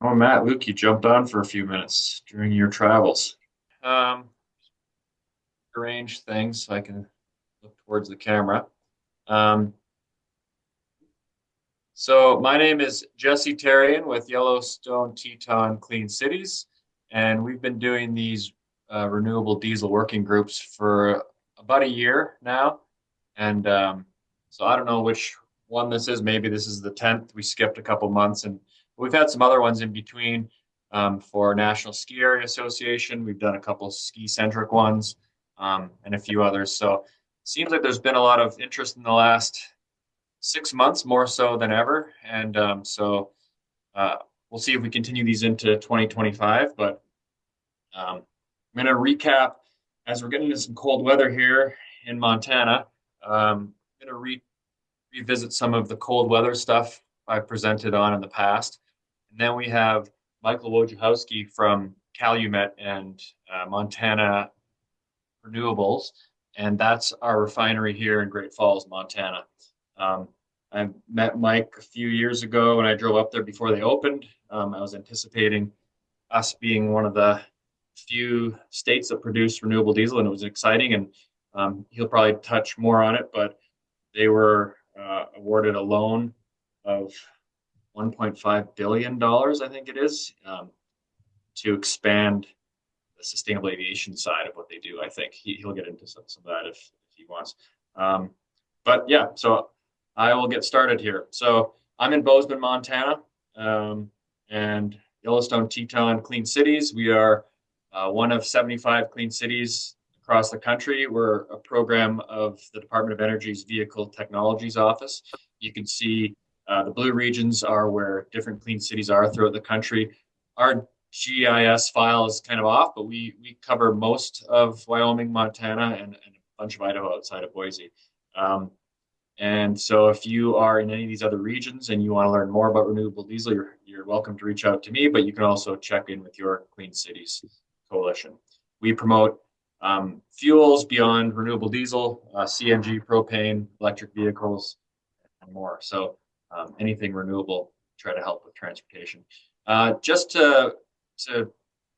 Oh, Matt, Luke, you jumped on for a few minutes during your travels. Um, Arrange things so I can look towards the camera. Um, so my name is Jesse Terrian with Yellowstone-Teton Clean Cities, and we've been doing these renewable diesel working groups for about a year now. And so I don't know which one this is. Maybe this is the 10th. We skipped a couple months, and we've had some other ones in between for National Ski Area Association. We've done a couple ski-centric ones and a few others. So it seems like there's been a lot of interest in the last 6 months, more so than ever. And uh, we'll see if we continue these into 2025. But I'm going to recap as we're getting into some cold weather here in Montana. I'm going to revisit some of the cold weather stuff I've presented on in the past. And then we have Michael Wojciechowski from Calumet and Montana Renewables, and that's our refinery here in Great Falls, Montana. Um, I met Mike a few years ago when I drove up there before they opened. I was anticipating us being one of the few states that produce renewable diesel, and it was exciting. And he'll probably touch more on it, but they were awarded a loan of $1.5 billion, I think it is, to expand the sustainable aviation side of what they do. I think he'll get into some of that if he wants. Um, but yeah, so I will get started here. So I'm in Bozeman, Montana, and Yellowstone-Teton Clean Cities. We are one of 75 clean cities across the country. We're a program of the Department of Energy's Vehicle Technologies Office. You can see the blue regions are where different clean cities are throughout the country. Our GIS file is kind of off, but we cover most of Wyoming, Montana, and a bunch of Idaho outside of Boise. Um, and so if you are in any of these other regions and you want to learn more about renewable diesel, you're welcome to reach out to me, but you can also check in with your Clean Cities Coalition. We promote fuels beyond renewable diesel, CNG, propane, electric vehicles, and more. So anything renewable, try to help with transportation. Just to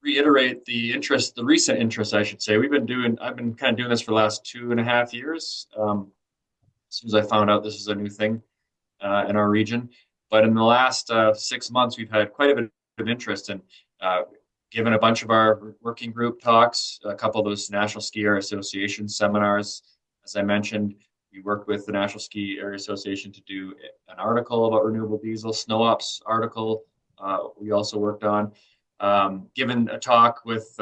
reiterate the recent interest, I should say, I've been kind of doing this for the last 2.5 years. As soon as I found out this is a new thing in our region. But in the last 6 months, we've had quite a bit of interest and given a bunch of our working group talks, a couple of those National Ski Area Association seminars. As I mentioned, we worked with the National Ski Area Association to do an article about renewable diesel, snow ops article. We also worked on given a talk with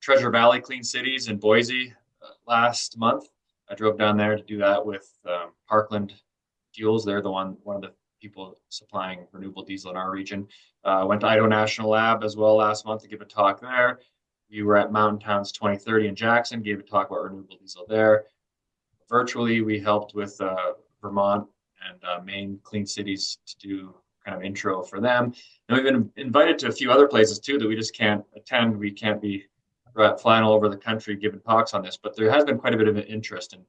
Treasure Valley Clean Cities in Boise last month. I drove down there to do that with Parkland Fuels. They're one of the people supplying renewable diesel in our region. Went to Idaho National Lab as well last month to give a talk there. We were at Mountain Towns 2030 in Jackson, gave a talk about renewable diesel there. Virtually, we helped with Vermont and Maine Clean Cities to do kind of intro for them. And we've been invited to a few other places too that we just can't attend. We can't be flying all over the country giving talks on this, but there has been quite a bit of an interest, and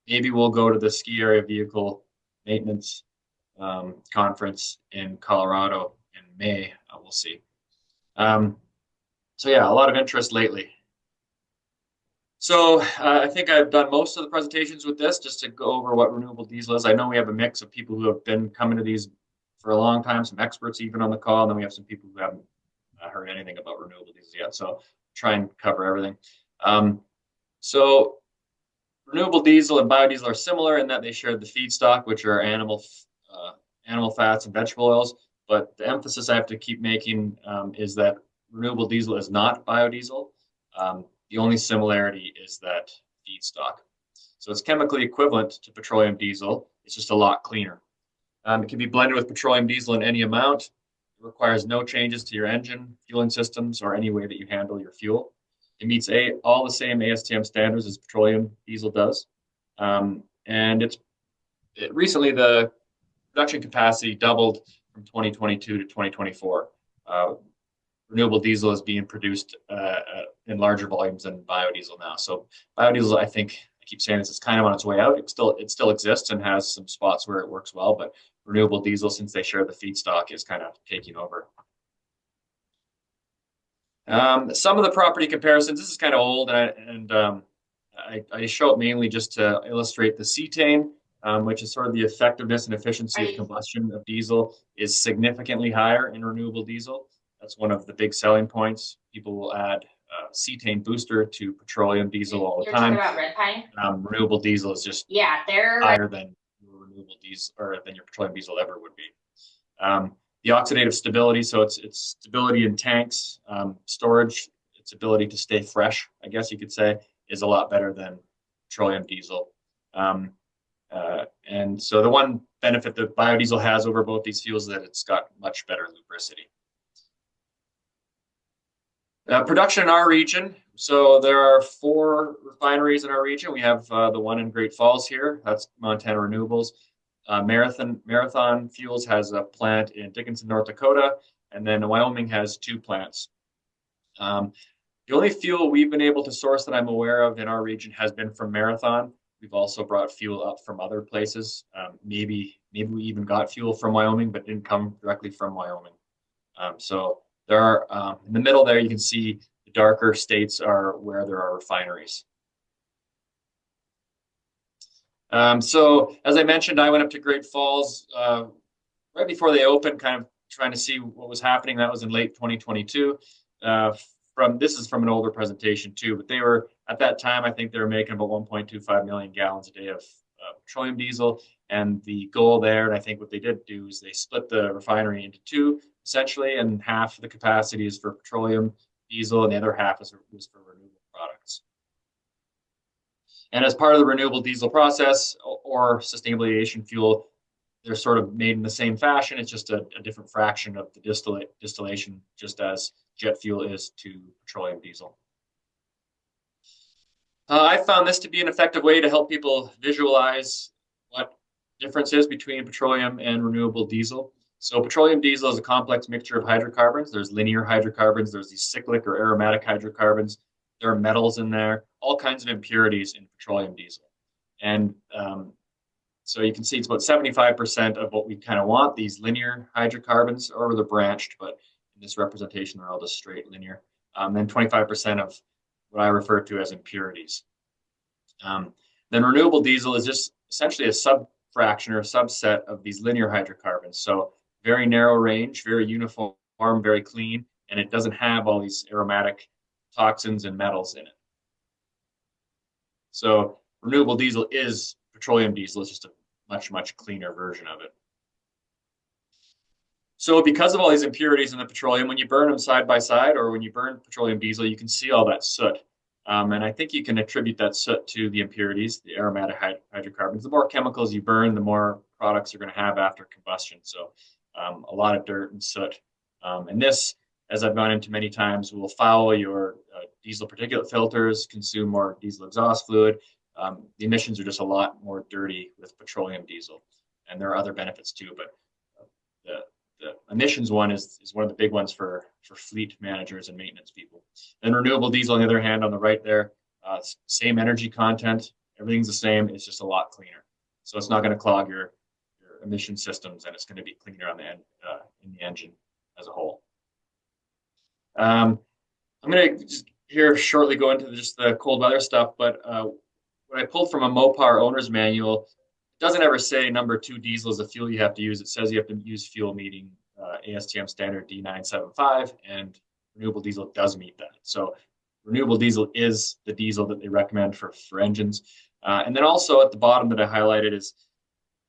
maybe we'll go to the ski area vehicle maintenance conference in Colorado in May. We'll see. Um, so yeah, a lot of interest lately. So I think I've done most of the presentations with this just to go over what renewable diesel is. I know we have a mix of people who have been coming to these for a long time, some experts even on the call, and then we have some people who haven't heard anything about renewable diesel yet. So try and cover everything. Um, so renewable diesel and biodiesel are similar in that they share the feedstock, which are animal fats and vegetable oils. But the emphasis I have to keep making is that renewable diesel is not biodiesel. The only similarity is that feedstock. So it's chemically equivalent to petroleum diesel. It's just a lot cleaner. It can be blended with petroleum diesel in any amount. It requires no changes to your engine, fueling systems, or any way that you handle your fuel. It meets all the same ASTM standards as petroleum diesel does. And recently the production capacity doubled from 2022 to 2024. Renewable diesel is being produced in larger volumes than biodiesel now. So biodiesel, I think, I keep saying this, it's kind of on its way out. It still exists and has some spots where it works well, but renewable diesel, since they share the feedstock, is kind of taking over. Some of the property comparisons, this is kind of old, I show it mainly just to illustrate the cetane, which is sort of the effectiveness and efficiency of combustion of diesel is significantly higher in renewable diesel. That's one of the big selling points. People will add cetane booster to petroleum diesel all the time. You're talking about red pine? Renewable diesel is just they're higher than your renewable diesel or than your petroleum diesel ever would be. The oxidative stability, so it's stability in tanks, storage, its ability to stay fresh, I guess you could say, is a lot better than petroleum diesel. And so the one benefit that biodiesel has over both these fuels is that it's got much better lubricity. Production in our region. So there are 4 refineries in our region. We have the one in Great Falls here. That's Montana Renewables. Marathon Fuels has a plant in Dickinson, North Dakota, and then Wyoming has 2 plants. The only fuel we've been able to source that I'm aware of in our region has been from Marathon. We've also brought fuel up from other places. Maybe we even got fuel from Wyoming, but didn't come directly from Wyoming. So there are in the middle there, you can see the darker states are where there are refineries. So as I mentioned, I went up to Great Falls right before they opened, kind of trying to see what was happening. That was in late 2022. This is from an older presentation too, but they were at that time, I think they were making about 1.25 million gallons a day of petroleum diesel. And the goal there, and I think what they did do is they split the refinery into 2 essentially, and half of the capacity is for petroleum diesel, and the other half is for renewable products. And as part of the renewable diesel process or sustainable aviation fuel, they're sort of made in the same fashion. It's just a different fraction of the distillation, just as jet fuel is to petroleum diesel. I found this to be an effective way to help people visualize what difference is between petroleum and renewable diesel. So petroleum diesel is a complex mixture of hydrocarbons. There's linear hydrocarbons. There's these cyclic or aromatic hydrocarbons. There are metals in there, all kinds of impurities in petroleum diesel. And so you can see it's about 75% of what we kind of want, these linear hydrocarbons, or they're branched, but in this representation, they're all just straight linear. Then 25% of what I refer to as impurities. Then renewable diesel is just essentially a subfraction or a subset of these linear hydrocarbons. So very narrow range, very uniform, very clean, and it doesn't have all these aromatic toxins and metals in it. So renewable diesel is petroleum diesel. It's just a much, much cleaner version of it. So because of all these impurities in the petroleum, when you burn them side by side, or when you burn petroleum diesel, you can see all that soot. And I think you can attribute that soot to the impurities, the aromatic hydrocarbons. The more chemicals you burn, the more products you're going to have after combustion. So a lot of dirt and soot. And this, as I've gone into many times, will foul your diesel particulate filters, consume more diesel exhaust fluid. The emissions are just a lot more dirty with petroleum diesel. And there are other benefits too, but the emissions one is one of the big ones for fleet managers and maintenance people. And renewable diesel, on the other hand, on the right there, same energy content, everything's the same, it's just a lot cleaner. So it's not going to clog your emission systems, and it's going to be cleaner on the end in the engine as a whole. I'm going to just here shortly go into just the cold weather stuff, but what I pulled from a Mopar owner's manual, it doesn't ever say number 2 diesel is a fuel you have to use. It says you have to use fuel meeting ASTM standard D975, and renewable diesel does meet that. So renewable diesel is the diesel that they recommend for engines. And then also at the bottom that I highlighted is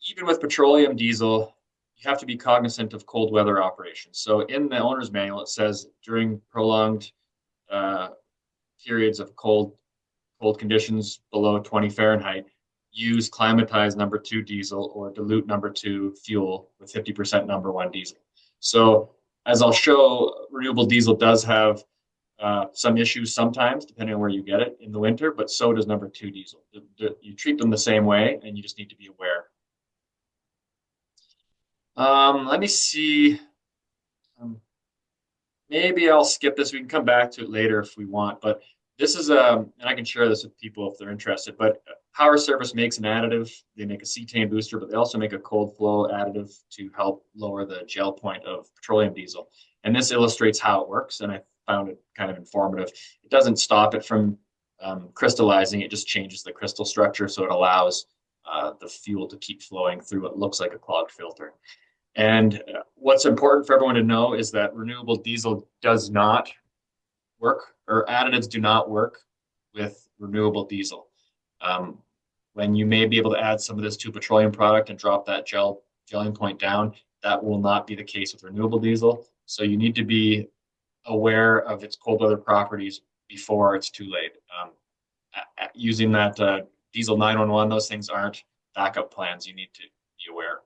even with petroleum diesel, you have to be cognizant of cold weather operations. So in the owner's manual, it says during prolonged periods of cold conditions below 20 Fahrenheit, use climatized number 2 diesel or dilute number 2 fuel with 50% number 1 diesel. So as I'll show, renewable diesel does have some issues sometimes, depending on where you get it in the winter, but so does number 2 diesel. You treat them the same way, and you just need to be aware. Let me see. Maybe I'll skip this. We can come back to it later if we want, but this is and I can share this with people if they're interested, but Power Service makes an additive. They make a cetane booster, but they also make a cold flow additive to help lower the gel point of petroleum diesel. And this illustrates how it works. And found it kind of informative. It doesn't stop it from crystallizing. It just changes the crystal structure, so it allows the fuel to keep flowing through what looks like a clogged filter. And what's important for everyone to know is that renewable diesel does not work, or additives do not work with renewable diesel. When you may be able to add some of this to a petroleum product and drop that gelling point down, that will not be the case with renewable diesel. So you need to be aware of its cold weather properties before it's too late. Using that diesel 911, those things aren't backup plans. You need to be aware.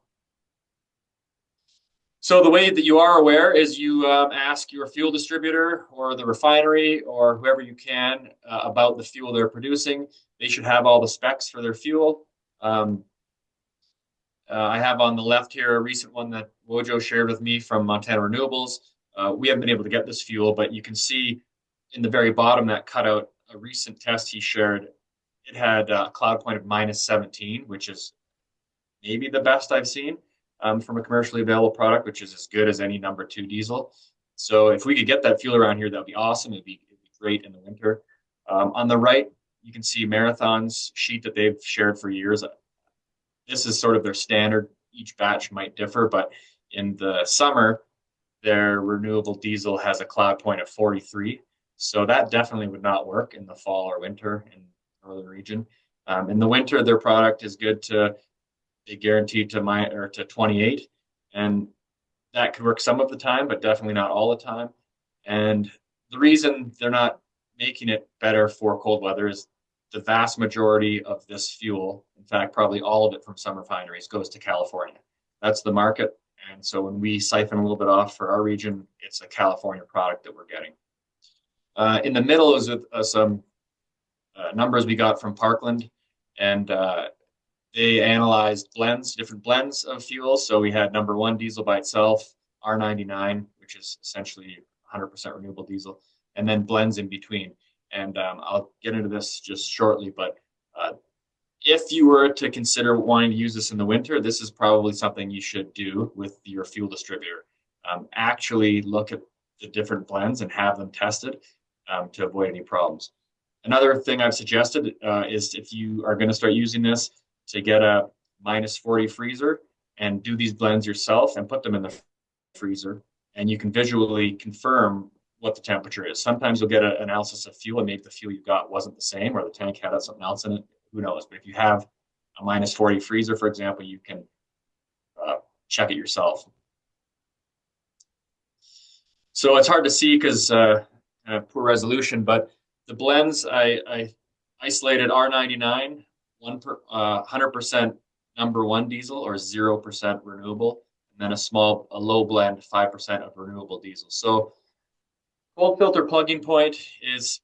So the way that you are aware is you ask your fuel distributor or the refinery or whoever you can about the fuel they're producing. They should have all the specs for their fuel. I have on the left here a recent one that Wojo shared with me from Montana Renewables. We haven't been able to get this fuel, but you can see in the very bottom that cutout, a recent test he shared, it had a cloud point of -17, which is maybe the best I've seen from a commercially available product, which is as good as any number 2 diesel. So if we could get that fuel around here, that'd be awesome. It'd be great in the winter. On the right, you can see Marathon's sheet that they've shared for years. This is sort of their standard. Each batch might differ, but in the summer, their renewable diesel has a cloud point of 43. So that definitely would not work in the fall or winter in the northern region. In the winter, their product is good to, they guarantee to 28. And that could work some of the time, but definitely not all the time. And the reason they're not making it better for cold weather is the vast majority of this fuel, in fact, probably all of it from some refineries, goes to California. That's the market. And so when we siphon a little bit off for our region, it's a California product that we're getting. In the middle is some numbers we got from Parkland, and they analyzed different blends of fuels. So we had number 1 diesel by itself, R99, which is essentially 100% renewable diesel, and then blends in between. And I'll get into this just shortly, but if you were to consider wanting to use this in the winter, this is probably something you should do with your fuel distributor. Actually look at the different blends and have them tested to avoid any problems. Another thing I've suggested is if you are going to start using this, to get a -40 freezer and do these blends yourself and put them in the freezer, and you can visually confirm what the temperature is. Sometimes you'll get an analysis of fuel and maybe the fuel you got wasn't the same, or the tank had something else in it. Who knows? But if you have a -40 freezer, for example, you can check it yourself. So it's hard to see because poor resolution, but the blends, I isolated R99, 100% number 1 diesel or 0% renewable, and then a low blend, 5% of renewable diesel. So cold filter plugging point is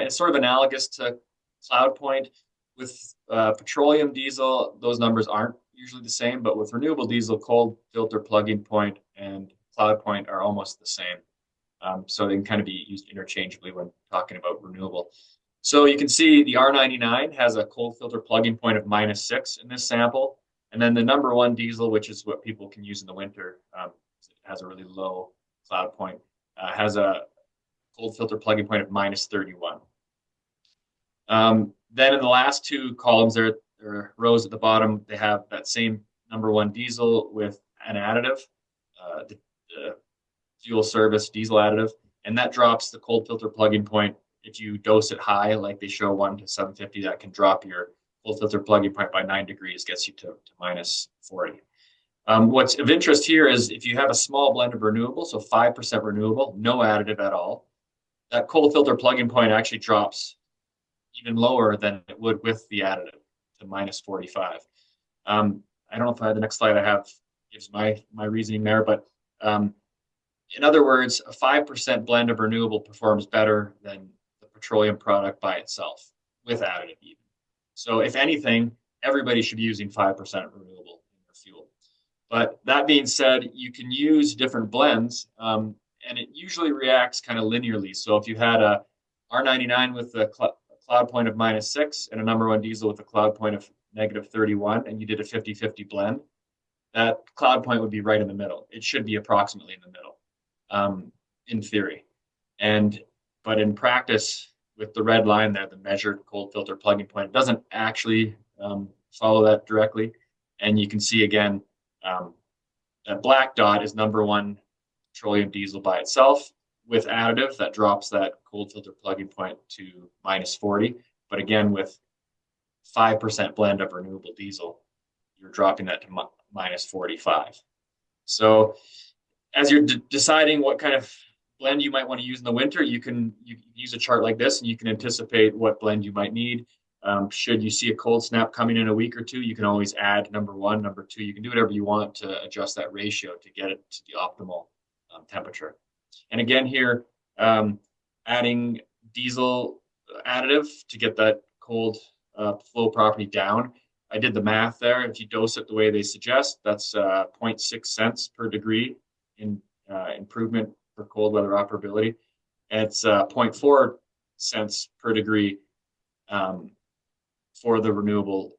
sort of analogous to cloud point. With petroleum diesel, those numbers aren't usually the same, but with renewable diesel, cold filter plugging point and cloud point are almost the same. So they can kind of be used interchangeably when talking about renewable. So you can see the R99 has a cold filter plugging point of -6 in this sample. And then the number 1 diesel, which is what people can use in the winter, has a really low cloud point, has a cold filter plugging point of -31. Then in the last 2 columns there, or rows at the bottom, they have that same number 1 diesel with an additive, the fuel service diesel additive, and that drops the cold filter plugging point. If you dose it high, like they show 1 to 750, that can drop your cold filter plugging point by 9 degrees, gets you to -40. What's of interest here is if you have a small blend of renewable, so 5% renewable, no additive at all, that cold filter plugging point actually drops even lower than it would with the additive to -45. I don't know if the next slide I have gives my reasoning there, but in other words, a 5% blend of renewable performs better than the petroleum product by itself with additive even. So if anything, everybody should be using 5% renewable in their fuel. But that being said, you can use different blends, and it usually reacts kind of linearly. So if you had a R99 with a cloud point of -6 and a number 1 diesel with a cloud point of -31, and you did a 50-50 blend, that cloud point would be right in the middle. It should be approximately in the middle, in theory. And but in practice, with the red line there, the measured cold filter plugging point, it doesn't actually follow that directly. And you can see again, um, that black dot is number one petroleum diesel by itself. With additive, that drops that cold filter plugging point to -40. But again, with 5% blend of renewable diesel, you're dropping that to -45. So as you're deciding what kind of blend you might want to use in the winter, you can use a chart like this, and you can anticipate what blend you might need. Should you see a cold snap coming in a week or two, you can always add number one, number two. You can do whatever you want to adjust that ratio to get it to the optimal temperature. And again here, adding diesel additive to get that cold flow property down. I did the math there. If you dose it the way they suggest, that's 0.6 cents per degree in improvement for cold weather operability. And it's 0.4 cents per degree for the renewable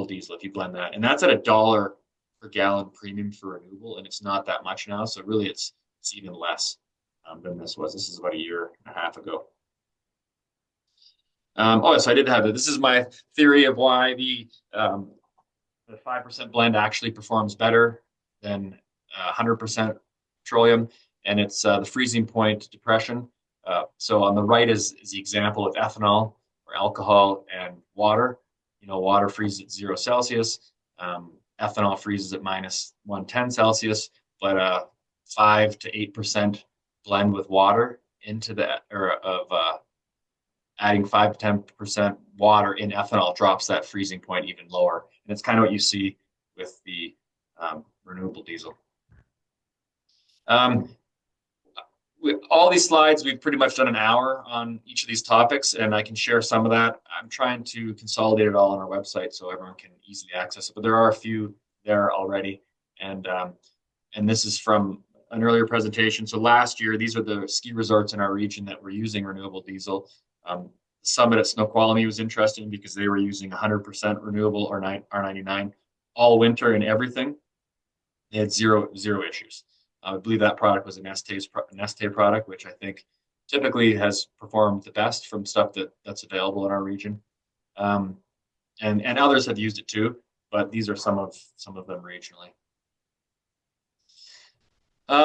diesel if you blend that. And that's at $1 per gallon premium for renewable, and it's not that much now. So really, it's even less than this was. This is about a year and a half ago. So I did have it. This is my theory of why the 5% blend actually performs better than 100% petroleum, and it's the freezing point depression. So on the right is the example of ethanol or alcohol and water. Water freezes at 0 Celsius. Ethanol freezes at -110 Celsius, but 5 to 8% blend with water into the adding 5 to 10% water in ethanol drops that freezing point even lower. And it's kind of what you see with the renewable diesel. With all these slides, we've pretty much done an hour on each of these topics, and I can share some of that. I'm trying to consolidate it all on our website so everyone can easily access it, but there are a few there already. And this is from an earlier presentation. So last year, these are the ski resorts in our region that were using renewable diesel. The summit at Snoqualmie was interesting because they were using 100% renewable or R99 all winter and everything. They had zero issues. I believe that product was an Neste product, which I think typically has performed the best from stuff that's available in our region. And others have used it too, but these are some of them regionally.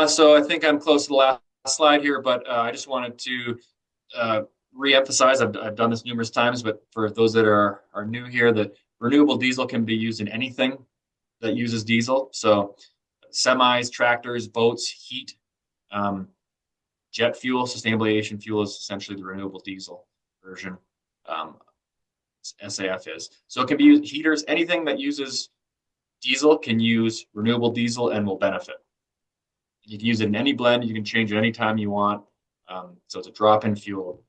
So I think I'm close to the last slide here, but I just wanted to re-emphasize, I've done this numerous times, but for those that are new here, that renewable diesel can be used in anything that uses diesel. So semis, tractors, boats, heat, jet fuel, sustainable aviation fuel is essentially the renewable diesel version. SAF is. So it can be used, heaters, anything that uses diesel can use renewable diesel and will benefit. You can use it in any blend. You can change it anytime you want. So it's a drop-in fuel.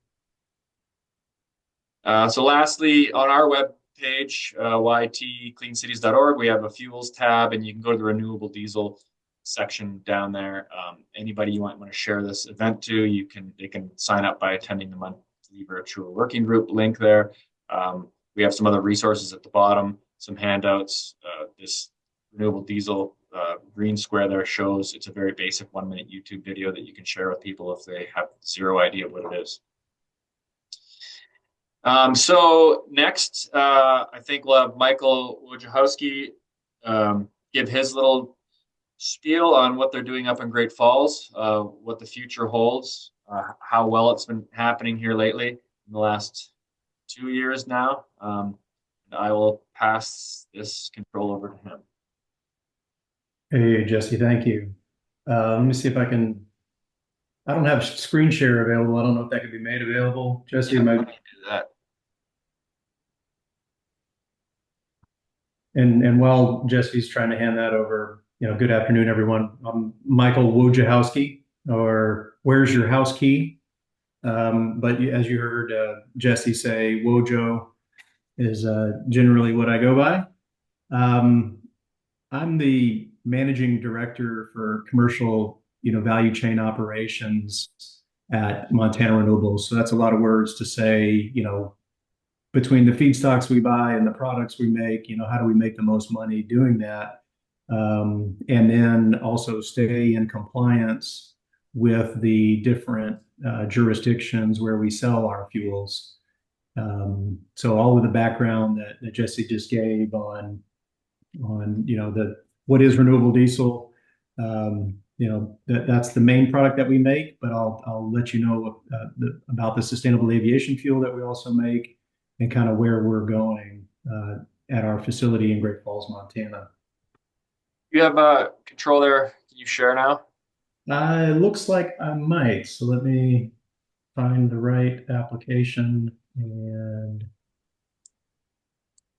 So lastly, on our web page, ytcleancities.org, we have a fuels tab, and you can go to the renewable diesel section down there. Anybody you want to share this event to, they can sign up by attending the monthly virtual working group link there. We have some other resources at the bottom, some handouts. This renewable diesel green square there shows it's a very basic 1-minute YouTube video that you can share with people if they have zero idea what it is. So next, I think we'll have Michael Wojciechowski give his little spiel on what they're doing up in Great Falls, what the future holds, how well it's been happening here lately in the last 2 years now. I will pass this control over to him. Hey, Jesse, thank you. Let me see if I can. I don't have screen share available. I don't know if that could be made available. Jesse, Yeah, my, do that. and while Jesse's trying to hand that over, good afternoon, everyone. I'm Michael Wojciechowski, or Where's Your House Key? But as you heard Jesse say, Wojo is generally what I go by. I'm the managing director for commercial, value chain operations at Montana Renewables. So that's a lot of words to say, between the feedstocks we buy and the products we make, how do we make the most money doing that? And then also stay in compliance with the different jurisdictions where we sell our fuels. So all of the background that Jesse just gave on the what is renewable diesel. That's the main product that we make, but I'll let you know about the sustainable aviation fuel that we also make and kind of where we're going at our facility in Great Falls, Montana. You have control there. Can you share now? It looks like I might. So let me find the right application and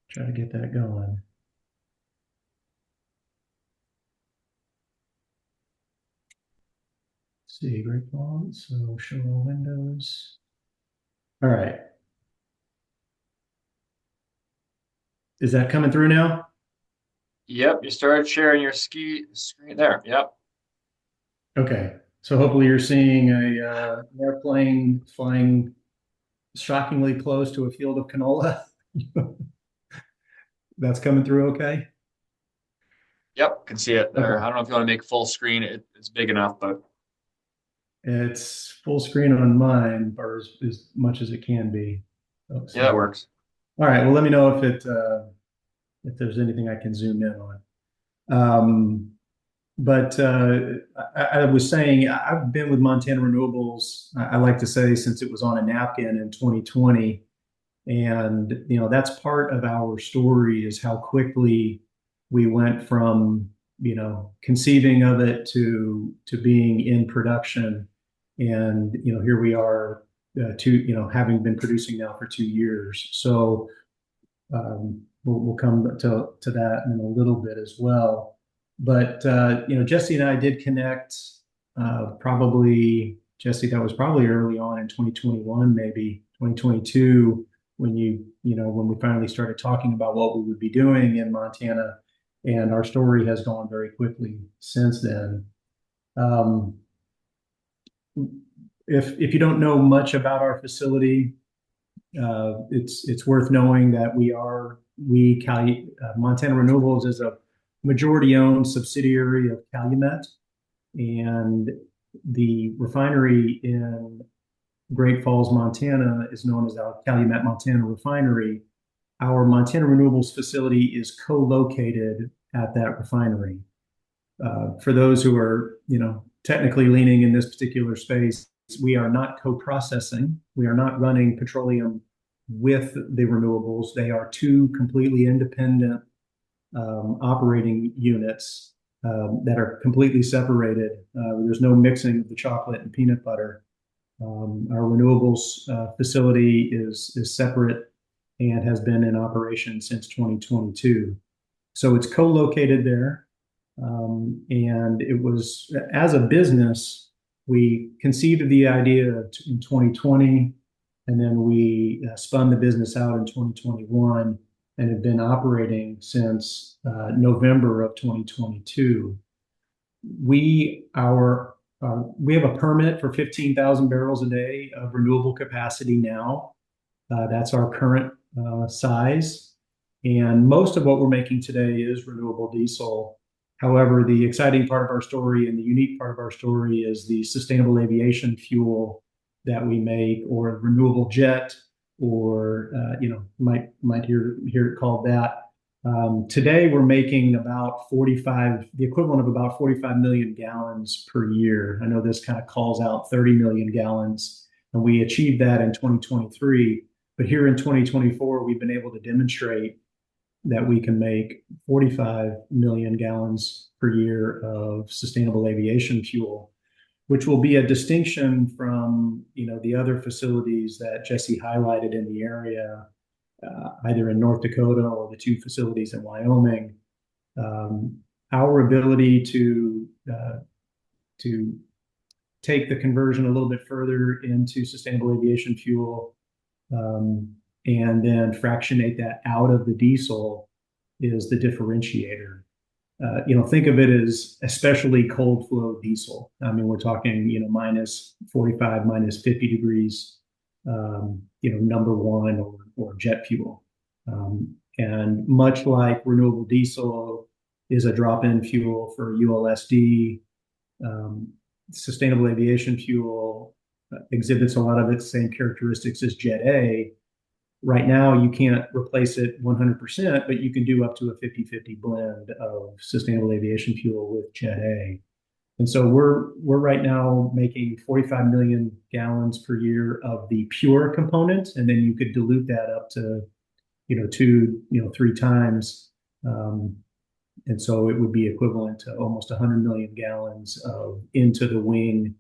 try to get that going. Let's see, Great Falls. So show all windows. All right. Is that coming through now? Yep, you started sharing your ski screen there. Yep. Okay. So hopefully you're seeing an airplane flying shockingly close to a field of canola. That's coming through okay? Yep, can see it there. I Okay. don't know if you want to make full screen. It's big enough, but It's full screen on mine, or as much as it can be. Let's yeah, see. that works. All right. Well, let me know if there's anything I can zoom in on. Um, but I was saying I've been with Montana Renewables. I like to say since it was on a napkin in 2020, and that's part of our story is how quickly we went from conceiving of it to being in production, and here we are, having been producing now for 2 years. So we'll come to that in a little bit as well. But Jesse and I did connect. Probably Jesse, that was probably early on in 2021, maybe 2022, when we finally started talking about what we would be doing in Montana, and our story has gone very quickly since then. Um, if you don't know much about our facility, it's worth knowing that Montana Renewables is a majority owned subsidiary of Calumet, and the refinery in Great Falls, Montana is known as our Calumet Montana Refinery. Our Montana Renewables facility is co-located at that refinery. For those who are, technically leaning in this particular space, we are not co-processing. We are not running petroleum with the renewables. They are two completely independent operating units that are completely separated. There's no mixing of the chocolate and peanut butter. Our renewables facility is separate and has been in operation since 2022. So it's co-located there. And it was, as a business, we conceived of the idea in 2020, and then we spun the business out in 2021 and have been operating since November of 2022. We have a permit for 15,000 barrels a day of renewable capacity now. That's our current size. And most of what we're making today is renewable diesel. However, the exciting part of our story and the unique part of our story is the sustainable aviation fuel that we make, or renewable jet, or might hear it called that. Today, we're making the equivalent of about 45 million gallons per year. I know this kind of calls out 30 million gallons, and we achieved that in 2023. But here in 2024, we've been able to demonstrate that we can make 45 million gallons per year of sustainable aviation fuel, which will be a distinction from the other facilities that Jesse highlighted in the area, either in North Dakota or the two facilities in Wyoming. Our ability to take the conversion a little bit further into sustainable aviation fuel, and then fractionate that out of the diesel is the differentiator. Think of it as especially cold flow diesel. I mean, we're talking, minus 45, minus 50 degrees, number one, or jet fuel. And much like renewable diesel is a drop-in fuel for ULSD, sustainable aviation fuel exhibits a lot of its same characteristics as Jet A. Right now, you can't replace it 100%, but you can do up to a 50-50 blend of sustainable aviation fuel with Jet A. And so we're right now making 45 million gallons per year of the pure component, and then you could dilute that up to, two, three times. And so it would be equivalent to almost 100 million gallons of into the wing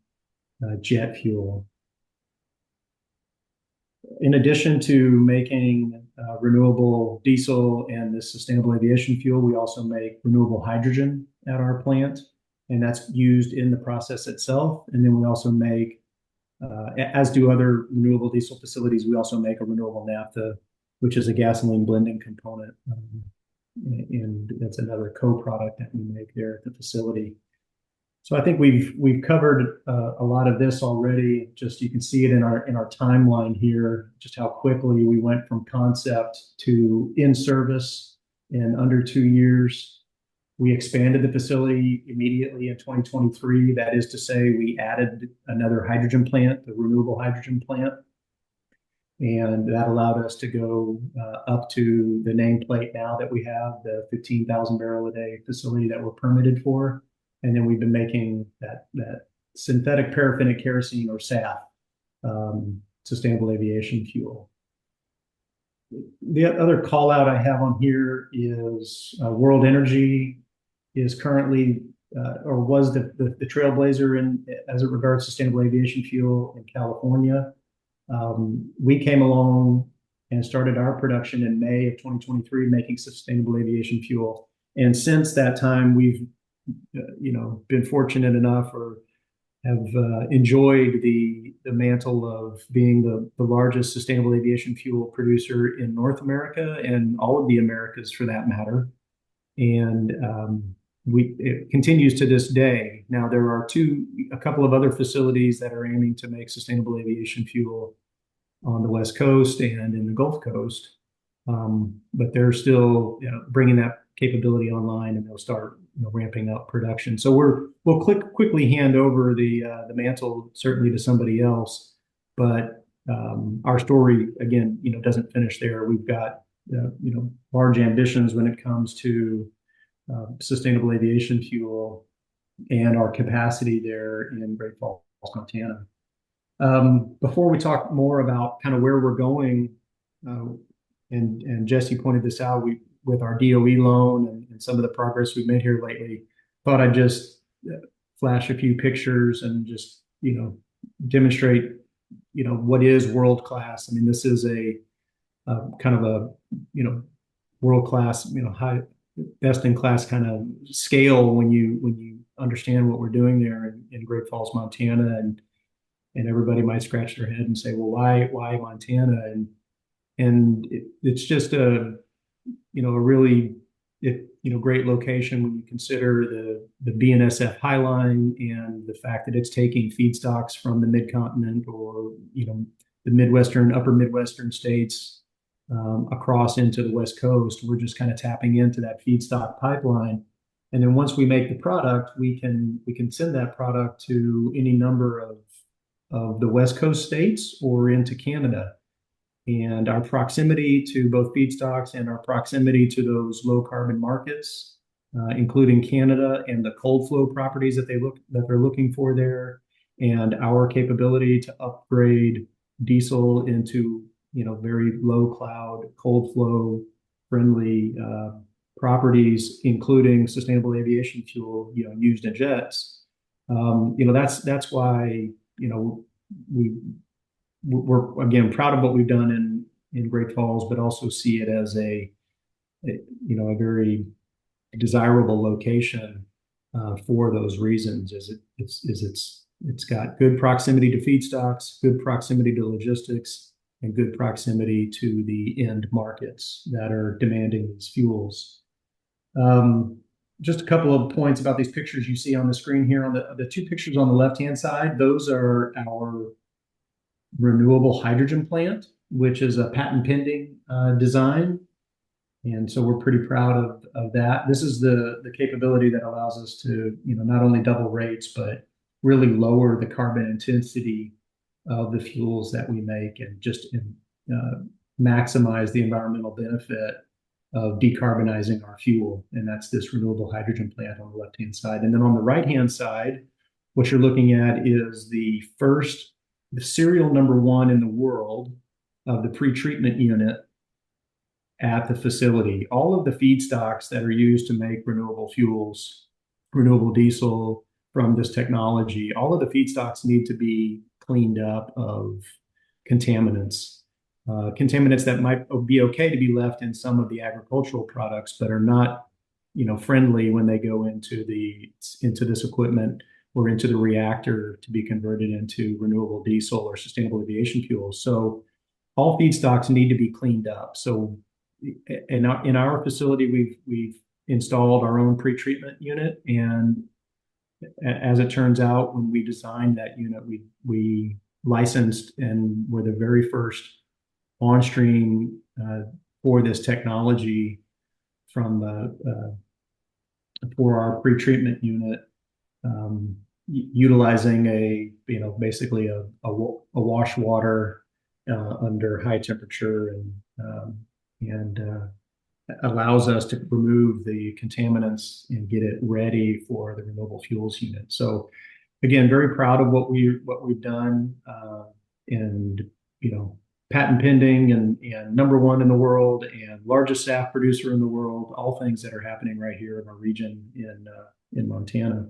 jet fuel. In addition to making renewable diesel and this sustainable aviation fuel, we also make renewable hydrogen at our plant, and that's used in the process itself. And then we also make, as do other renewable diesel facilities, we also make a renewable naphtha, which is a gasoline blending component. And that's another co-product that we make there at the facility. So I think we've covered a lot of this already. Just you can see it in our timeline here, just how quickly we went from concept to in service in under 2 years. We expanded the facility immediately in 2023. That is to say, we added another hydrogen plant, the renewable hydrogen plant. And that allowed us to go up to the nameplate now that we have, the 15,000 barrel a day facility that we're permitted for. And then we've been making that synthetic paraffinic kerosene, or SAF, sustainable aviation fuel. The other call out I have on here is World Energy is currently or was the trailblazer as it regards sustainable aviation fuel in California. We came along and started our production in May of 2023, making sustainable aviation fuel. And since that time, we've been fortunate enough, or have enjoyed the mantle of being the largest sustainable aviation fuel producer in North America and all of the Americas for that matter. And it continues to this day. Now, there are a couple of other facilities that are aiming to make sustainable aviation fuel on the West Coast and in the Gulf Coast. But they're still bringing that capability online, and they'll start ramping up production. So we'll quickly hand over the mantle certainly to somebody else, but our story again doesn't finish there. We've got large ambitions when it comes to sustainable aviation fuel and our capacity there in Great Falls, Montana. Before we talk more about kind of where we're going, and Jesse pointed this out, with our DOE loan and some of the progress we've made here lately, thought I'd just flash a few pictures and just demonstrate what is world class. I mean, this is a kind of a world class, high, best in class kind of scale when you understand what we're doing there in Great Falls, Montana. And everybody might scratch their head and say, well, why Montana? And it's just a really great location when you consider the BNSF High Line and the fact that it's taking feedstocks from the mid-continent or the upper Midwestern states across into the West Coast. We're just kind of tapping into that feedstock pipeline. And then once we make the product, we can send that product to any number of the West Coast states or into Canada. And our proximity to both feedstocks and our proximity to those low carbon markets, including Canada and the cold flow properties that they're looking for there, and our capability to upgrade diesel into very low cloud, cold flow friendly properties, including sustainable aviation fuel used in jets. That's why we're again proud of what we've done in Great Falls, but also see it as a very desirable location for those reasons. It's got good proximity to feedstocks, good proximity to logistics, and good proximity to the end markets that are demanding these fuels. Just a couple of points about these pictures you see on the screen here. On the two pictures on the left-hand side, those are our renewable hydrogen plant, which is a patent pending design. And so we're pretty proud of that. This is the capability that allows us to not only double rates, but really lower the carbon intensity of the fuels that we make and just uh, maximize the environmental benefit of decarbonizing our fuel. And that's this renewable hydrogen plant on the left-hand side. And then on the right-hand side, what you're looking at is the serial number one in the world of the pretreatment unit at the facility. All of the feedstocks that are used to make renewable fuels, renewable diesel from this technology, all of the feedstocks need to be cleaned up of contaminants. Contaminants that might be okay to be left in some of the agricultural products, but are not, friendly when they go into this equipment or into the reactor to be converted into renewable diesel or sustainable aviation fuel. So all feedstocks need to be cleaned up. So in our facility, we've installed our own pretreatment unit, and as it turns out, when we designed that unit, we licensed and were the very first on stream for this technology from for our pretreatment unit, utilizing basically a wash water under high temperature and allows us to remove the contaminants and get it ready for the renewable fuels unit. So again, very proud of what we've done, and patent pending and number one in the world and largest SAF producer in the world. All things that are happening right here in our region in Montana.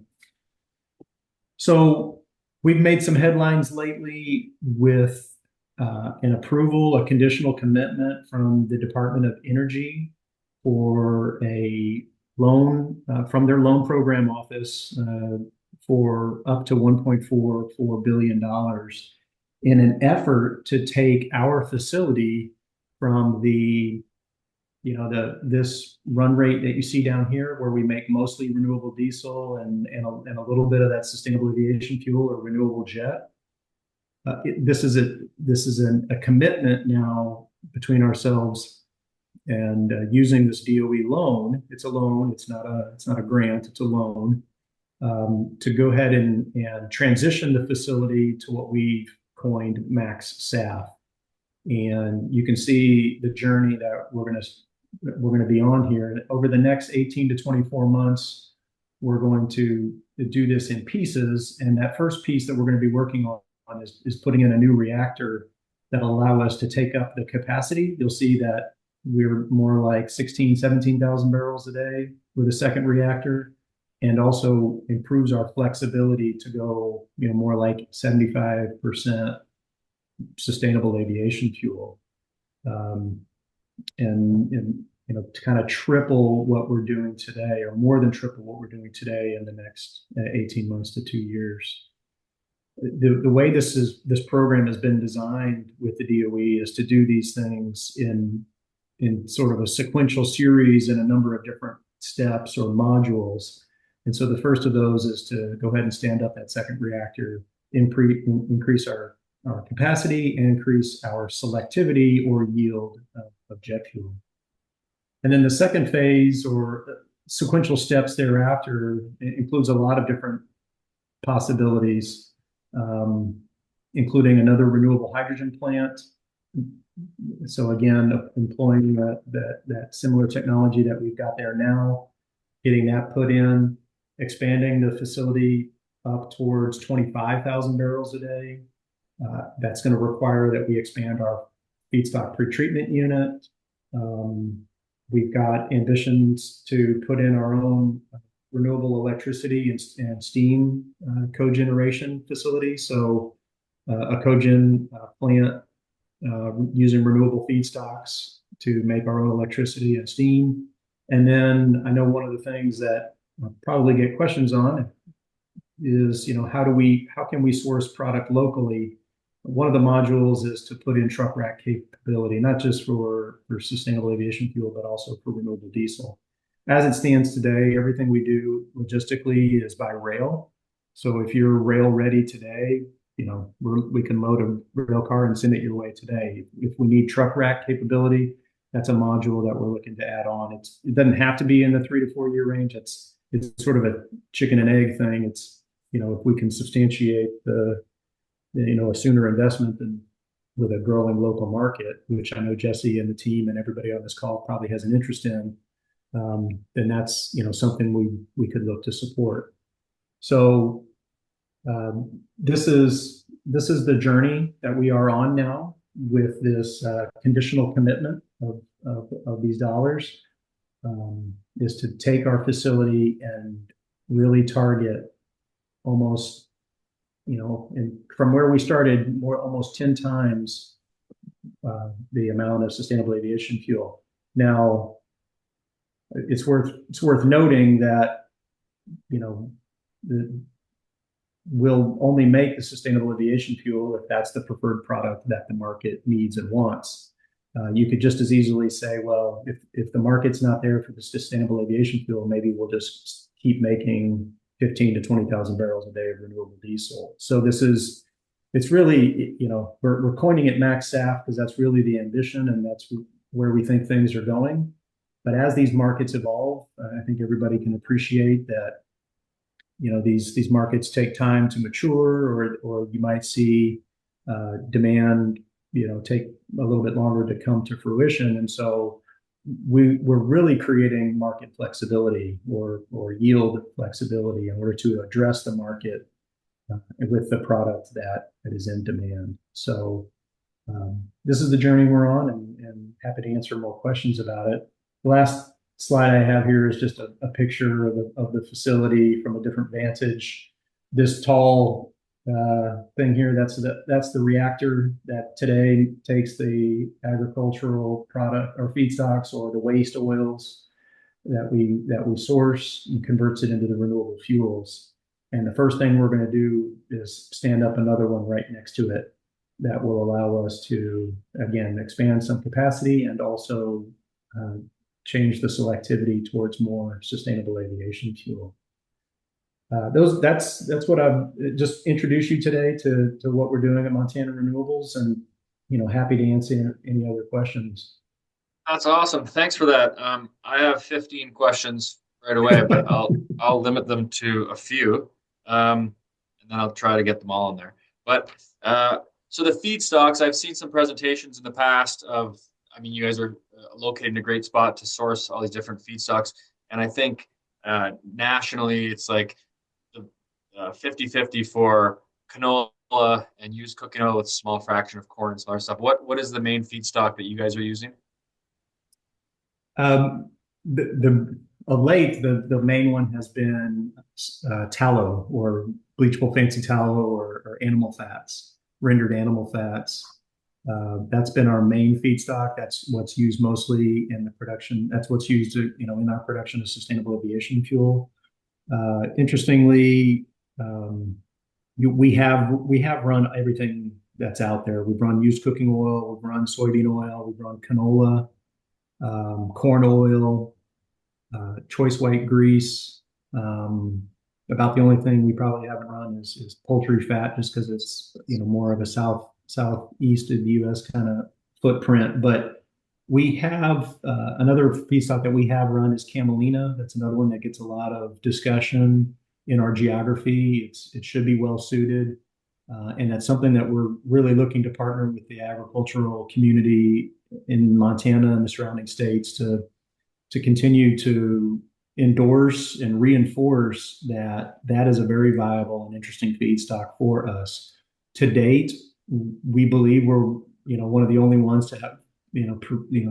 So we've made some headlines lately with an approval, a conditional commitment from the Department of Energy for a loan from their loan program office for up to $1.44 billion in an effort to take our facility from this run rate that you see down here, where we make mostly renewable diesel and a little bit of that sustainable aviation fuel or renewable jet. This is a commitment now between ourselves and using this DOE loan. It's a loan. It's not a grant. It's a loan to go ahead and transition the facility to what we've coined max SAF. And you can see the journey that we're going to be on here. And over the next 18 to 24 months, we're going to do this in pieces. And that first piece that we're going to be working on is putting in a new reactor that will allow us to take up the capacity. You'll see that we're more like 16, 17,000 barrels a day with a second reactor, and also improves our flexibility to go, more like 75% sustainable aviation fuel. And to kind of triple what we're doing today, or more than triple what we're doing today in the next 18 months to 2 years. The way this program has been designed with the DOE is to do these things in sort of a sequential series in a number of different steps or modules. And so the first of those is to go ahead and stand up that second reactor, increase our capacity, and increase our selectivity or yield of jet fuel. And then the second phase, or sequential steps thereafter, includes a lot of different possibilities, including another renewable hydrogen plant. So again, employing that similar technology that we've got there now, getting that put in, expanding the facility up towards 25,000 barrels a day. That's going to require that we expand our feedstock pretreatment unit. We've got ambitions to put in our own renewable electricity and steam cogeneration facility. So a cogen plant using renewable feedstocks to make our own electricity and steam. And then I know one of the things that I'll probably get questions on is, how can we source product locally? One of the modules is to put in truck rack capability, not just for sustainable aviation fuel, but also for renewable diesel. As it stands today, everything we do logistically is by rail. So if you're rail ready today, we can load a rail car and send it your way today. If we need truck rack capability, that's a module that we're looking to add on. It doesn't have to be in the 3 to 4 year range. It's sort of a chicken and egg thing. if we can substantiate a sooner investment than with a growing local market, which I know Jesse and the team and everybody on this call probably has an interest in, then that's, something we could look to support. So this is the journey that we are on now with this conditional commitment of these dollars, is to take our facility and really target almost, from where we started, almost 10 times the amount of sustainable aviation fuel. Now, it's worth noting that, the, we'll only make the sustainable aviation fuel if that's the preferred product that the market needs and wants. You could just as easily say, well, if the market's not there for the sustainable aviation fuel, maybe we'll just keep making 15 to 20,000 barrels a day of renewable diesel. So it's really, we're coining it max SAF because that's really the ambition and that's where we think things are going. But as these markets evolve, I think everybody can appreciate that, these markets take time to mature, or you might see demand, take a little bit longer to come to fruition. And so we're really creating market flexibility or yield flexibility in order to address the market with the product that is in demand. So this is the journey we're on, and happy to answer more questions about it. The last slide I have here is just a picture of the facility from a different vantage. This tall thing here, that's the reactor that today takes the agricultural product or feedstocks or the waste oils that we source and converts it into the renewable fuels. And the first thing we're going to do is stand up another one right next to it that will allow us to, again, expand some capacity and also change the selectivity towards more sustainable aviation fuel. That's what I've just introduced you today to what we're doing at Montana Renewables, and happy to answer any other questions. That's awesome. Thanks for that. I have 15 questions right away, but I'll limit them to a few, and then I'll try to get them all in there. But so the feedstocks, I've seen some presentations in the past of, you guys are located in a great spot to source all these different feedstocks, and I think nationally it's like the 50-50 for canola and used cooking oil with a small fraction of corn and some other stuff. What is the main feedstock that you guys are using? Of late, the main one has been tallow or bleachable fancy tallow or animal fats, rendered animal fats. That's been our main feedstock. That's what's used mostly in the production. That's what's used, in our production of sustainable aviation fuel. Interestingly, we have run everything that's out there. We've run used cooking oil, we've run soybean oil, we've run canola, corn oil, choice white grease. About the only thing we probably haven't run is poultry fat, just because it's more of a southeast of the U.S. kind of footprint. But we have another feedstock that we have run is camelina. That's another one that gets a lot of discussion in our geography. It should be well suited. And that's something that we're really looking to partner with the agricultural community in Montana and the surrounding states to continue to endorse and reinforce that is a very viable and interesting feedstock for us. To date, we believe we're one of the only ones to have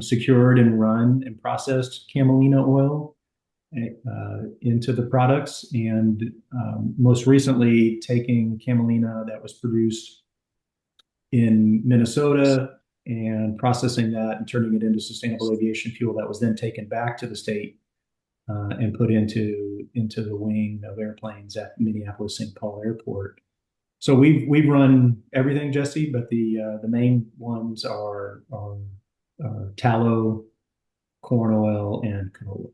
secured and run and processed camelina oil into the products, and most recently taking camelina that was produced in Minnesota and processing that and turning it into sustainable aviation fuel that was then taken back to the state and put into the wing of airplanes at Minneapolis-St. Paul Airport. So we've run everything, Jesse, but the main ones are tallow, corn oil, and canola.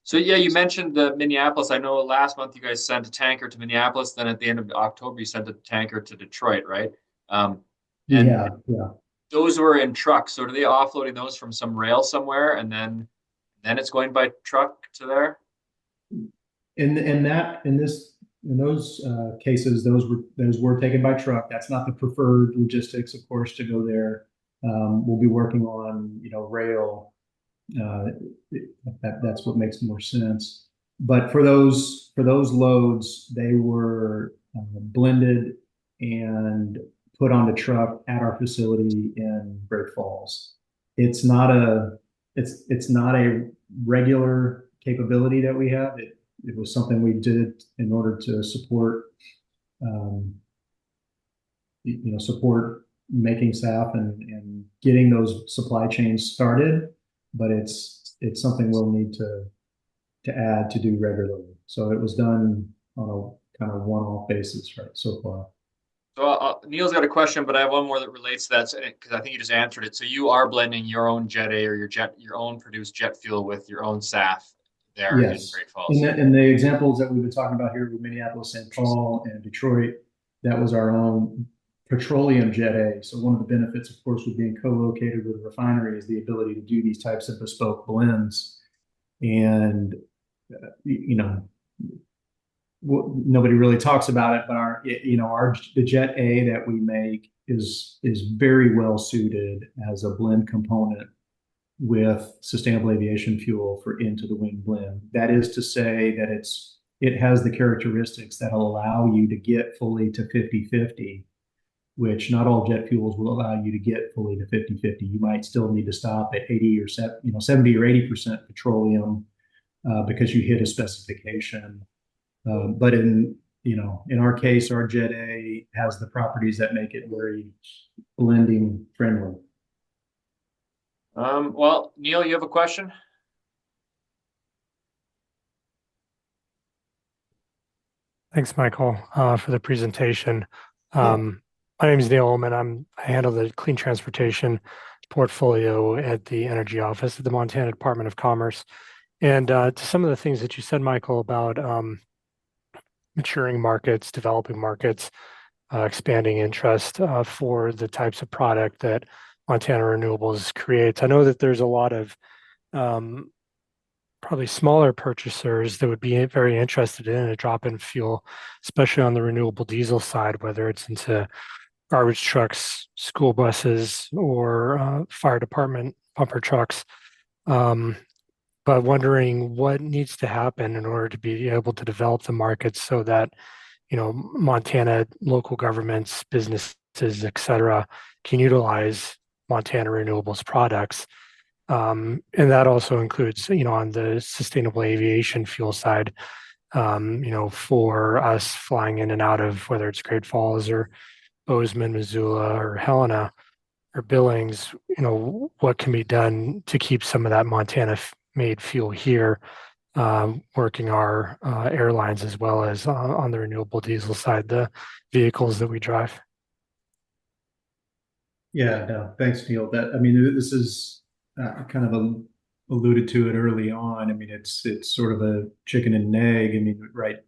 So yeah, you mentioned the Minneapolis. I know last month you guys sent a tanker to Minneapolis. Then at the end of October, you sent a tanker to Detroit, right? And yeah. Those were in trucks. So are they offloading those from some rail somewhere, and then it's going by truck to there? In this in those cases, those were taken by truck. That's not the preferred logistics, of course, to go there. We'll be working on, rail. Uh, that's what makes more sense. But for those loads, they were blended and put on the truck at our facility in Great Falls. It's not a it's not a regular capability that we have. It was something we did in order to support um, support making SAF and getting those supply chains started. But it's something we'll need to add to do regularly. So it was done on a kind of one-off basis, right, so far. So Neil's got a question, but I have one more that relates to that because I think you just answered it. So you are blending your own Jet A or your own produced jet fuel with your own SAF there in Yes. Great In Falls. the examples that we've been talking about here with Minneapolis, St. Paul, and Detroit, that was our own petroleum Jet A. So one of the benefits, of course, with being co-located with a refinery is the ability to do these types of bespoke blends. And, you know, nobody really talks about it, but the Jet A that we make is very well suited as a blend component with sustainable aviation fuel for into the wing blend. That is to say that it has the characteristics that will allow you to get fully to 50-50, which not all jet fuels will allow you to get fully to 50-50. You might still need to stop at 80 or 70 or 80% petroleum because you hit a specification. But in our case, our Jet A has the properties that make it very blending friendly. Well, Neil, you have a question? Thanks, Michael, for the presentation. Yeah. My name is Neil Ullman. I handle the clean transportation portfolio at the Energy Office at the Montana Department of Commerce. And to some of the things that you said, Michael, about maturing markets, developing markets, expanding interest for the types of product that Montana Renewables creates. I know that there's a lot of um, probably smaller purchasers that would be very interested in a drop-in fuel, especially on the renewable diesel side, whether it's into garbage trucks, school buses, or fire department pumper trucks. Um, but wondering what needs to happen in order to be able to develop the markets so that Montana local governments, businesses, et cetera, can utilize Montana Renewables products. And that also includes, on the sustainable aviation fuel side, for us flying in and out of whether it's Great Falls or Bozeman, Missoula, or Helena or Billings, what can be done to keep some of that Montana made fuel here, working our airlines as well as on the renewable diesel side, the vehicles that we drive. Yeah, no, thanks, Neil. This is kind of alluded to it early on. I mean, it's sort of a chicken and an egg. I mean, right?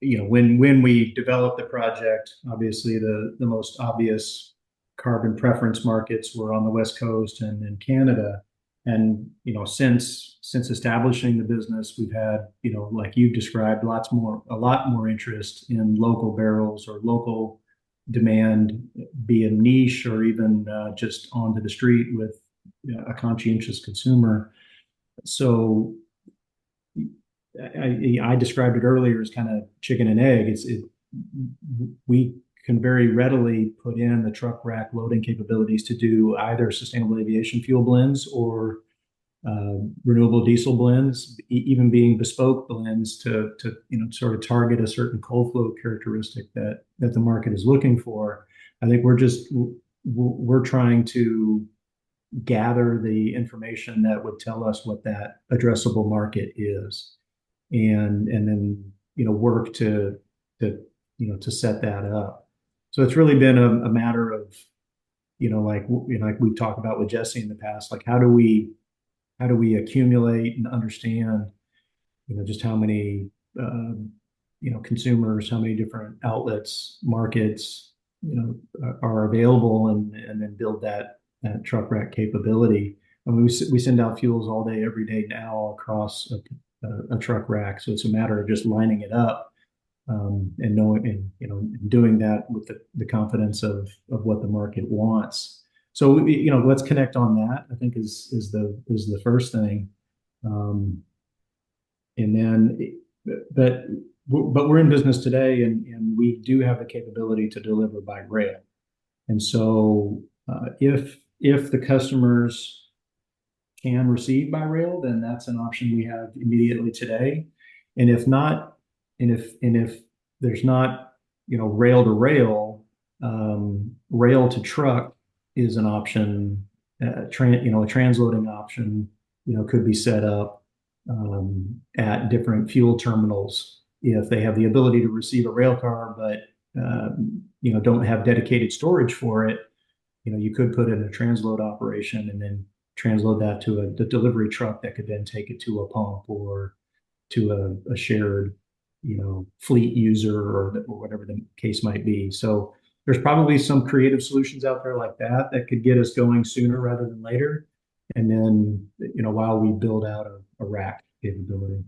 When we developed the project, obviously the most obvious carbon preference markets were on the West Coast and in Canada. And since establishing the business, we've had, like you've described, a lot more interest in local barrels or local demand, be a niche or even just onto the street with a conscientious consumer. So I described it earlier as kind of chicken and egg. We can very readily put in the truck rack loading capabilities to do either sustainable aviation fuel blends or renewable diesel blends, even being bespoke blends to sort of target a certain cold flow characteristic that the market is looking for. I think we're trying to gather the information that would tell us what that addressable market is, and then work to set that up. So it's really been a matter of like we've talked about with Jesse in the past, like how do we accumulate and understand just how many consumers, how many different outlets, markets are available, and then build that truck rack capability. I mean, we send out fuels all day, every day now across a truck rack. So it's a matter of just lining it up. and knowing and doing that with the confidence of what the market wants. So let's connect on that. I think is the first thing, and then but we're in business today, and we do have the capability to deliver by rail. And so if the customers can receive by rail, then that's an option we have immediately today. And if not, and if there's not, rail to rail, rail to truck is an option. A transloading option, could be set up at different fuel terminals if they have the ability to receive a rail car, but don't have dedicated storage for it. You could put in a transload operation and then transload that to the delivery truck that could then take it to a pump or to a shared, fleet user or whatever the case might be. So there's probably some creative solutions out there like that could get us going sooner rather than later. And then, while we build out a rack capability.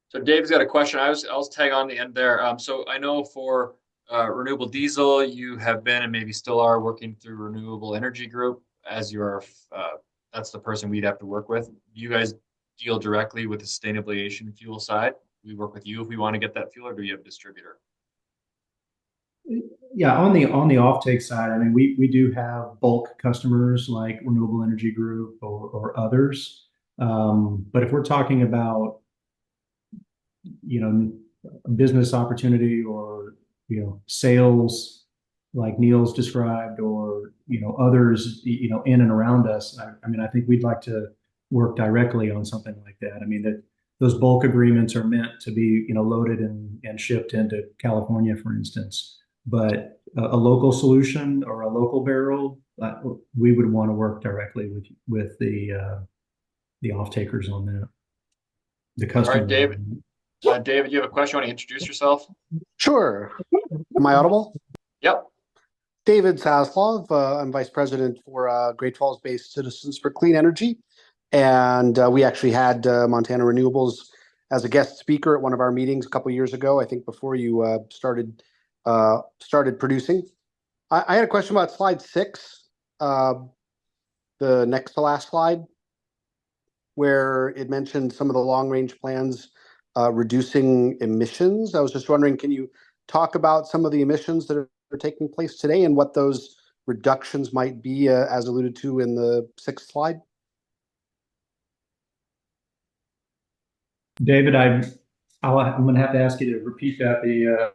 So Dave's got a question. I'll tag on the end there. So I know for renewable diesel, you have been and maybe still are working through Renewable Energy Group as your that's the person we'd have to work with. You guys deal directly with the sustainable aviation fuel side. We work with you if we want to get that fuel, or do you have a distributor? Yeah, on the offtake side, I mean, we do have bulk customers like Renewable Energy Group or others. But if we're talking about a business opportunity or sales like Neil's described, or others in and around us, I mean, I think we'd like to work directly on something like that. I mean, that those bulk agreements are meant to be loaded and shipped into California, for instance. But a local solution or a local barrel, we would want to work directly with the off takers on that. The customer. All right, David. David, you have a question? Want to introduce yourself? Sure. Am I audible? Yep. David Zaslov. I'm Vice President for Great Falls-based Citizens for Clean Energy. And we actually had Montana Renewables as a guest speaker at one of our meetings a couple of years ago, I think before you started producing. I had a question about slide 6, the next to last slide, where it mentioned some of the long-range plans reducing emissions. I was just wondering, can you talk about some of the emissions that are taking place today and what those reductions might be, as alluded to in the 6th slide? David, I'm going to have to ask you to repeat that.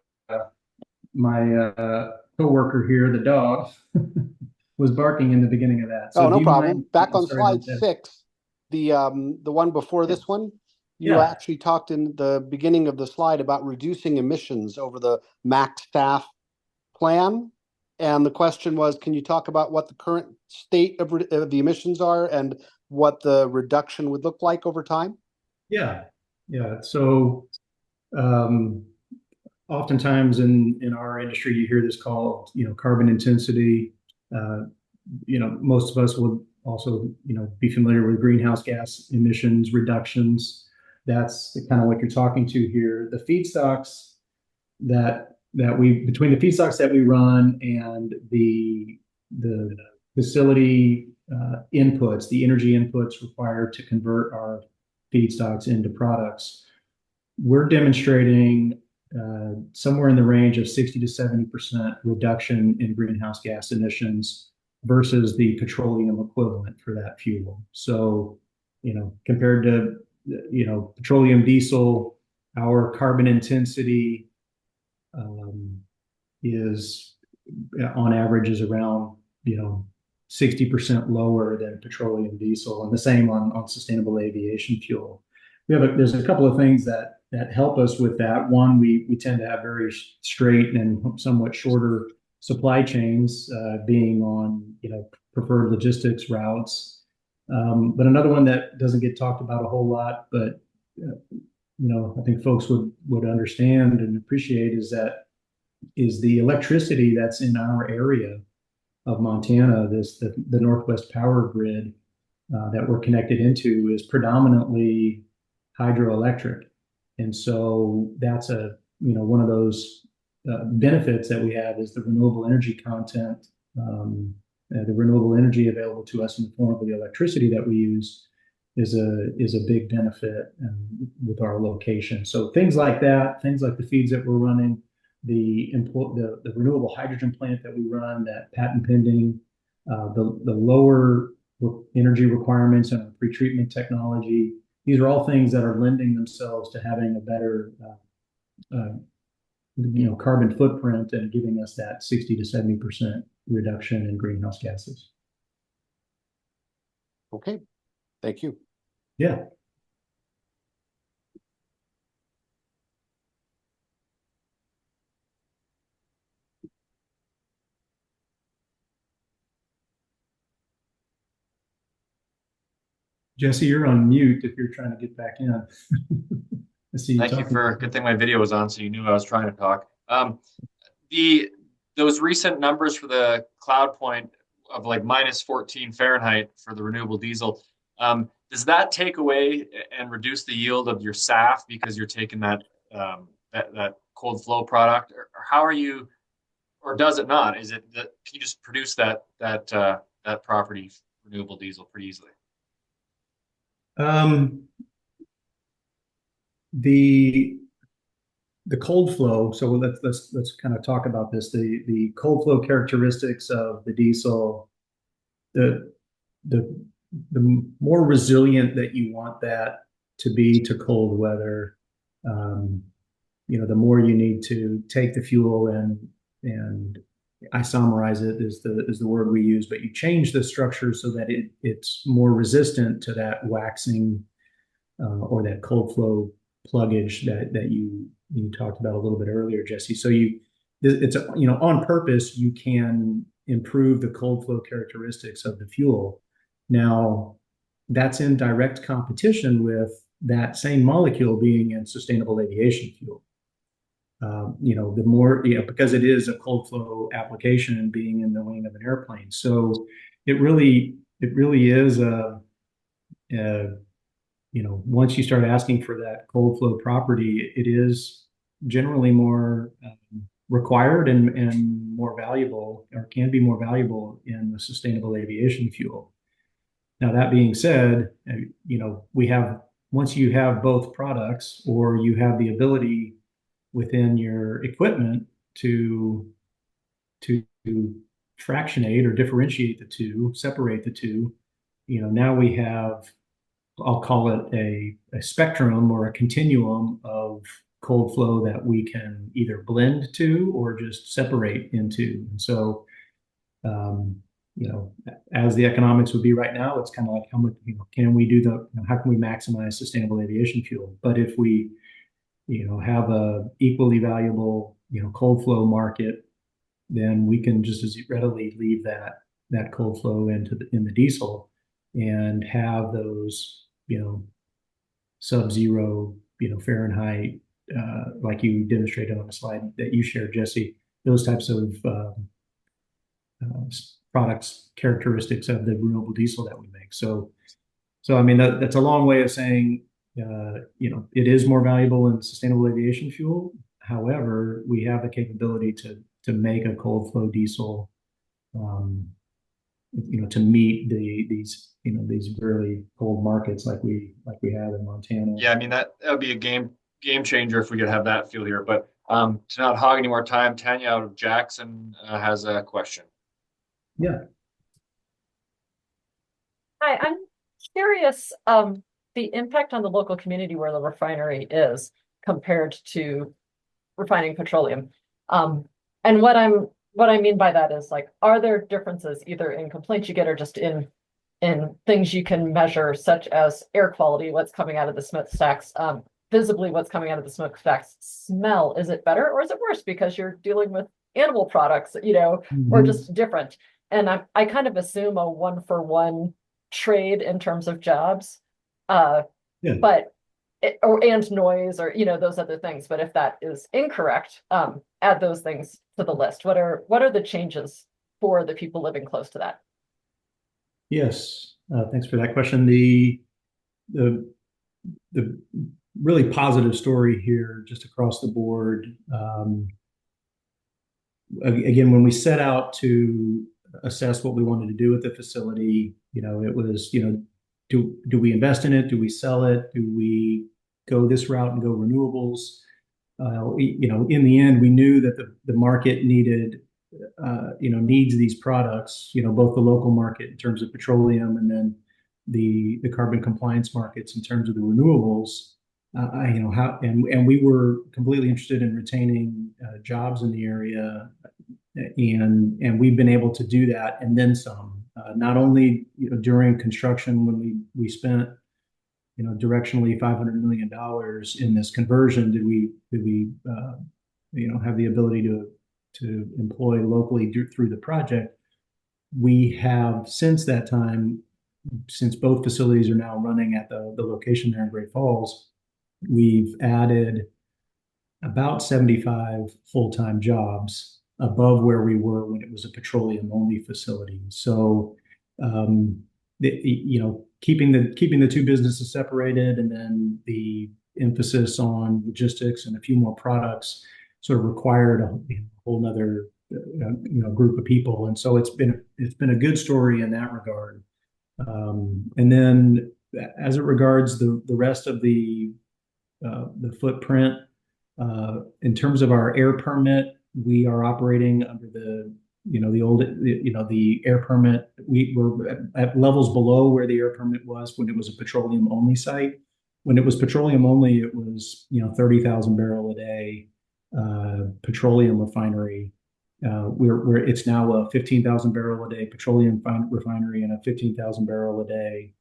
My coworker here, the dog, was barking in the beginning of that. So no problem. Back on slide 6, the one before this one, you actually talked in the beginning of the slide about reducing emissions over the max staff plan. And the question was, can you talk about what the current state of the emissions are and what the reduction would look like over time? Yeah. So oftentimes in our industry, you hear this called, carbon intensity. Most of us will also, be familiar with greenhouse gas emissions reductions. That's kind of what you're talking to here. The feedstocks between the feedstocks that we run and the facility inputs, the energy inputs required to convert our feedstocks into products, we're demonstrating somewhere in the range of 60 to 70% reduction in greenhouse gas emissions versus the petroleum equivalent for that fuel. So, compared to, petroleum diesel, our carbon intensity is on average is around, 60% lower than petroleum diesel, and the same on sustainable aviation fuel. There's a couple of things that help us with that. One, we tend to have very straight and somewhat shorter supply chains, being on preferred logistics routes. But another one that doesn't get talked about a whole lot, but I think folks would understand and appreciate is the electricity that's in our area of Montana. The Northwest Power Grid that we're connected into is predominantly hydroelectric. And so that's a one of those benefits that we have is the renewable energy content, the renewable energy available to us in the form of the electricity that we use is a big benefit with our location. So things like that, things like the feeds that we're running, the renewable hydrogen plant that we run, that patent pending, the lower energy requirements and our pretreatment technology. These are all things that are lending themselves to having a better carbon footprint and giving us that 60 to 70% reduction in greenhouse gases. Okay, thank you. Yeah. Jesse, you're on mute if you're trying to get back in. I see you Thank you talking. for, good thing my video was on, so you knew I was trying to talk. Those recent numbers for the cloud point of like minus 14 Fahrenheit for the renewable diesel, does that take away and reduce the yield of your SAF because you're taking that cold flow product, or how are you, or does it not? Is it that can you just produce that property renewable diesel pretty easily? The cold flow. So let's kind of talk about this. The cold flow characteristics of the diesel, the more resilient that you want that to be to cold weather, the more you need to take the fuel and isomerize it is the word we use, but you change the structure so that it's more resistant to that waxing or that cold flow pluggage that you talked about a little bit earlier, Jesse. So it's on purpose you can improve the cold flow characteristics of the fuel. Now that's in direct competition with that same molecule being in sustainable aviation fuel. The more, because it is a cold flow application and being in the wing of an airplane. So it really is once you start asking for that cold flow property, it is generally more required and more valuable, or can be more valuable in the sustainable aviation fuel. Now, that being said, we have, once you have both products, or you have the ability within your equipment to fractionate or differentiate the two, separate the two, now we have, I'll call it a spectrum or a continuum of cold flow that we can either blend to or just separate into. And so, as the economics would be right now, it's kind of like how much, can we do how can we maximize sustainable aviation fuel? But if we, have a equally valuable, cold flow market, then we can just as readily leave that cold flow in the diesel and have those, sub-zero, Fahrenheit, like you demonstrated on the slide that you shared, Jesse, those types of products, characteristics of the renewable diesel that we make. So I mean, that's a long way of saying, it is more valuable in sustainable aviation fuel. However, we have the capability to make a cold flow diesel, to meet these really cold markets like we have in Montana. Yeah, I mean that would be a game changer if we could have that fuel here. But to not hog any more time, Tanya out of Jackson has a question. Yeah. Hi, I'm curious the impact on the local community where the refinery is compared to refining petroleum. And what I mean by that is, like, are there differences either in complaints you get or just in things you can measure, such as air quality, what's coming out of the smokestacks, visibly what's coming out of the smokestacks, smell, is it better or is it worse because you're dealing with animal products, or just different? And I kind of assume a 1-for-1 trade in terms of jobs, but and noise, or those other things. But if that is incorrect, add those things to the list. What are the changes for the people living close to that? Yes, thanks for that question. The really positive story here, just across the board. Again, when we set out to assess what we wanted to do with the facility, it was, do we invest in it? Do we sell it? Do we go this route and go renewables? In the end, we knew that the market needed, needs these products, both the local market in terms of petroleum and then the carbon compliance markets in terms of the renewables. And we were completely interested in retaining jobs in the area, and we've been able to do that and then some. Not only during construction when we spent directionally $500 million in this conversion, did we have the ability to employ locally through the project. We have since that time, since both facilities are now running at the location there in Great Falls, we've added about 75 full-time jobs above where we were when it was a petroleum-only facility. So, keeping the two businesses separated, and then the emphasis on logistics and a few more products sort of required a whole nother group of people. And so it's been a good story in that regard. And then as it regards the rest of the footprint, in terms of our air permit, we are operating under the air permit. We were at levels below where the air permit was when it was a petroleum only site. When it was petroleum only, it was 30,000 barrel a day petroleum refinery. It's now a 15,000 barrel a day petroleum refinery and a 15,000 barrel a day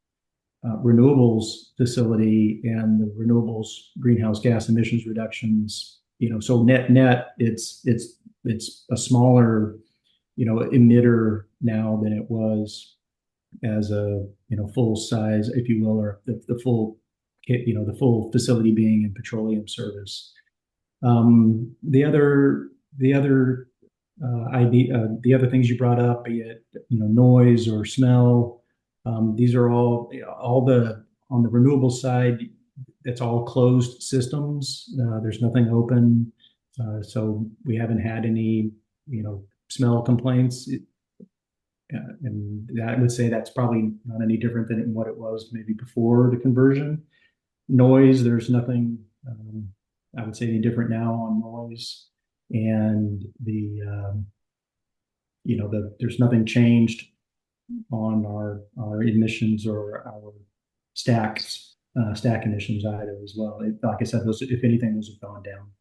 renewables facility, and the renewables greenhouse gas emissions reductions. So net, it's a smaller emitter now than it was as a full size, if you will, or the full facility being in petroleum service. The other things you brought up, be it noise or smell, these are all on the renewable side. It's all closed systems. There's nothing open, so we haven't had any smell complaints. And I would say that's probably not any different than what it was maybe before the conversion. Noise, there's nothing I would say any different now on noise, and there's nothing changed on our emissions or our stack emissions either as well. Like I said, if anything, those have gone down.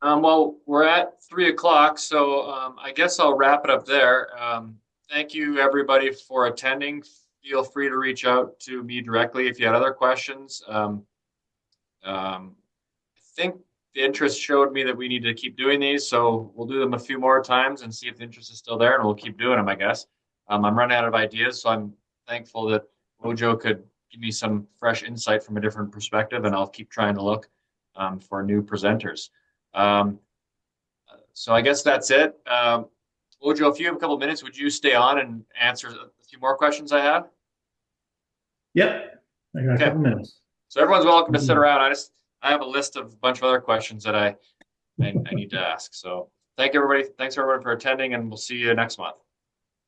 Well, we're at 3 o'clock, so I guess I'll wrap it up there. Thank you, everybody, for attending. Feel free to reach out to me directly if you had other questions. I think the interest showed me that we need to keep doing these, so we'll do them a few more times and see if the interest is still there, and we'll keep doing them, I guess. I'm running out of ideas, so I'm thankful that Wojo could give me some fresh insight from a different perspective, and I'll keep trying to look for new presenters. So I guess that's it. Wojo, if you have a couple of minutes, would you stay on and answer a few more questions I have? Yep, I got a couple minutes. So everyone's welcome to sit around. I have a list of a bunch of other questions that I need to ask. So thanks everybody for attending, and we'll see you next month.